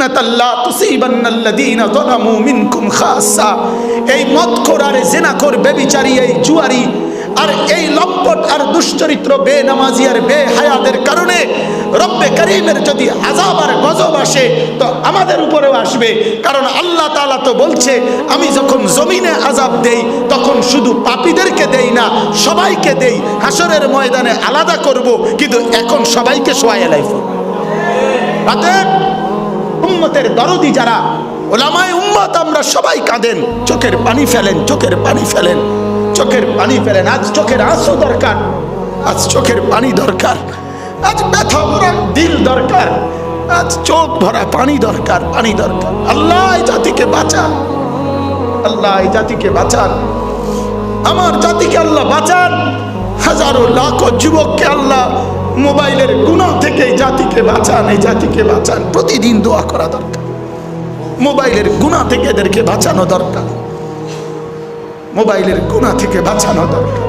ফিতনাতাল্লা তুসিবান্নাল্লাযীনা যালামু মিনকুম খাসসা। এই মদখোর আর জিনাখোর ব্যভিচারী এই জুয়ারি আর এই লম্পট আর দুশ্চরিত্র বেনামাজি আর বেহায়াদের কারণে রব্বে করিমের যদি আযাব আর গজব আসে তো আমাদের উপরেও আসবে। কারণ আল্লাহ তাআলা তো বলছে আমি যখন জমিনে আযাব দেই তখন শুধু পাপীদেরকে দেই না, সবাইকে দেই। হাসরের ময়দানে আলাদা করব, কিন্তু এখন সবাইকে শোয়ায় লাইফ। অতএব উম্মতের দরদি যারা ওলামায়ে উম্মত আমরা সবাই কাঁদেন, চোখের পানি ফেলেন, চোখের পানি ফেলেন, চোখের পানি ফেলেন। আজ চোখের আঁসু দরকার, আজ চোখের পানি দরকার, আজ ব্যথা ভরা দিল দরকার, আজ চোখ ভরা পানি দরকার, পানি দরকার। আল্লাহ এই জাতিকে বাঁচান, আল্লাহ এই জাতিকে বাঁচান, আমার জাতিকে আল্লাহ বাঁচান। হাজারো লাখো যুবককে আল্লাহ মোবাইলের গুনাহ থেকে এই জাতিকে বাঁচান, এই জাতিকে বাঁচান। প্রতিদিন দোয়া করা দরকার, মোবাইলের গুনাহ থেকে এদেরকে বাঁচানো দরকার, মোবাইলের গুনাহ থেকে বাঁচানো দরকার,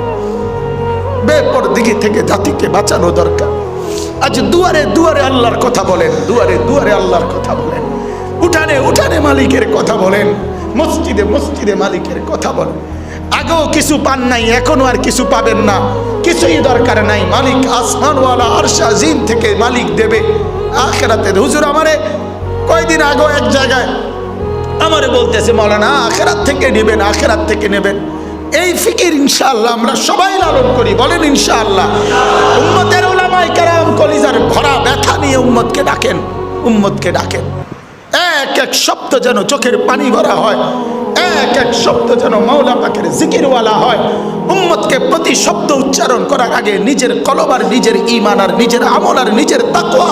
বেপরদিগি থেকে জাতিকে বাঁচানো দরকার। আজ দুয়ারে দুয়ারে আল্লাহর কথা বলেন, দুয়ারে দুয়ারে আল্লাহর কথা বলেন, উঠানে উঠানে মালিকের কথা বলেন, মসজিদে মসজিদে মালিকের কথা বলেন। আগেও কিছু পান নাই, এখনো আর কিছু পাবেন না, কিছুই দরকার নাই। মালিক আসমানওয়ালা আরশ আজিম থেকে মালিক দেবে আখিরাতে। হুজুর আমারে কয়দিন আগে এক জায়গায় আমারে বলতেছে মাওলানা আখিরাত থেকে নেবেন, আখিরাত থেকে নেবেন। এই ফিকির ইনশাআল্লাহ আমরা সবাই লালন করি, বলেন ইনশাআল্লাহ। উম্মতের উলামায়ে কেরাম কলিজার ভরা ব্যথা নিয়ে উম্মতকে ডাকেন, উম্মতকে ডাকেন। এক এক শব্দ যেন চোখের পানি ভরা হয়, এক এক শব্দ যেন মাওলা পাকের জিকিরওয়ালা হয়। উম্মতকে প্রতি শব্দ উচ্চারণ করার আগে নিজের কলব আর নিজের ঈমান আর নিজের আমল আর নিজের তাকওয়া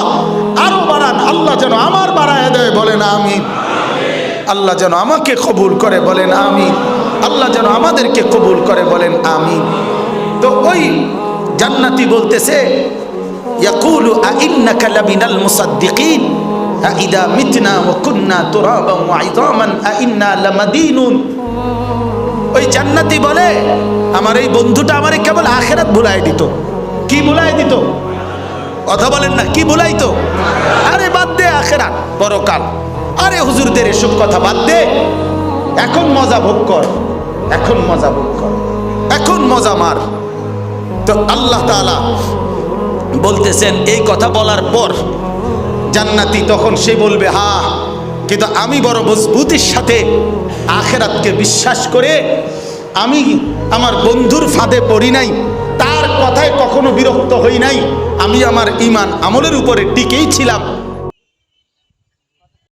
আরো বাড়ান। আল্লাহ যেন আমার বাড়ায় দেয়, বলেন আমিন। আল্লাহ যেন আমাকে কবুল করে, বলেন আমিন। আল্লাহ যেন আমাদেরকে কবুল করে, বলেন আমিন। তো ওই জান্নাতি বলতেছে ইয়াকুলু আইন্নাকা লামিনাল মুসাদ্দিকিন আইদা মিতনা ওয়া কুন্না তুরাবান ওয়া ইযামান আইন্না লামাদিনুন। ওই জান্নাতি বলে আমার এই বন্ধুটা আমারে কেবল আখিরাত ভুলাই দিত। কি ভুলাই দিত? কথা বলেন না, কি ভুলাইতো? আরে বাদ দে আখিরাত পরকাল, আরে হুজুরদের এসব কথা বাদ দে, এখন মজা ভোগ কর, এখন মজা ভোগ কর, এখন মজা মার। তো আল্লাহ তাআলা বলতেছেন এই কথা বলার পর জান্নাতি তখন সে বলবে হ্যাঁ, কিন্তু আমি বড় মজবুতির সাথে আখিরাতকে বিশ্বাস করে আমি আমার বন্ধুর ফাঁদে পড়ি নাই, তার কথায় কখনো বিরক্ত হই নাই, আমি আমার ঈমান আমলের উপরে টিকেই ছিলাম।